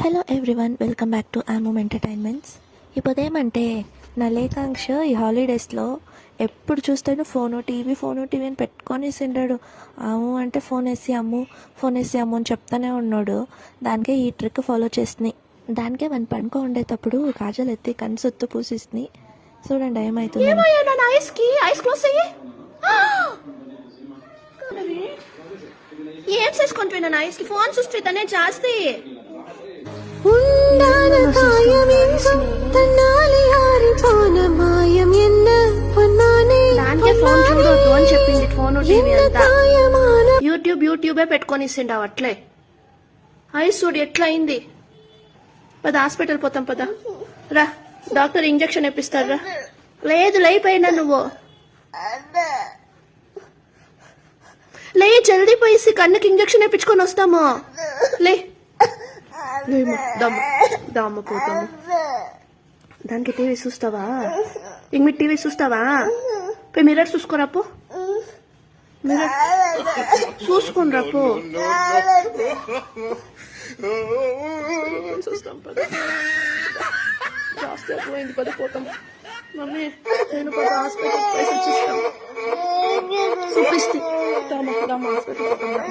Hello everyone, welcome back to ఆమూమ్ entertainments. ఇప్పుడు ఏమంటే నా లేఖాంక్ష ఈ హాలిడేస్లో ఎప్పుడు చూస్తాడు ఫోను టీవీ అని పెట్టుకొని తింటాడు. అమ్ము అంటే ఫోన్ వేసి అమ్ము అని చెప్తానే ఉన్నాడు. దానికే ఈ ట్రిక్ ఫాలో చేస్తుంది. దానికే మన పడుకో ఉండేటప్పుడు కాజల్ ఎత్తి కన్సొత్తు పూసిస్తుంది. చూడండి ఏమవుతుంది. ఏం చేసుకుంటున్నా నా ఐస్కి ఫోన్ చూస్తేనే జాస్తి దానికే ఫోన్ చూడొద్దు అని చెప్పింది. ఫోన్ టీవీ అంతా యూట్యూబే పెట్టుకొని ఇస్తుండవు అట్లే. ఐస్ చూడు ఎట్లా అయింది. పద హాస్పిటల్ పోతాం, పద రా, డాక్టర్ ఇంజక్షన్ ఇప్పిస్తారా. లేదు లేయిపోయినా నువ్వు లే, జల్దీ పోయి కన్నుకి ఇంజక్షన్ వేయించుకొని వస్తాము. లే దమ్మ పోతాము. దానికి టీవీ చూస్తావా? ఇంక మీరు టీవీ చూస్తావా? పోయి మిర్రర్ చూసుకోరాపో, మిర్రర్ చూసుకొని రాపో. చూస్తాం పద, జాస్తి అయిపోయింది, పద పోతాం. మమ్మీ నేను పద హాస్పిటల్ పైసలు చూస్తాం, చూపిస్తే హాస్పిటల్ పోతాం.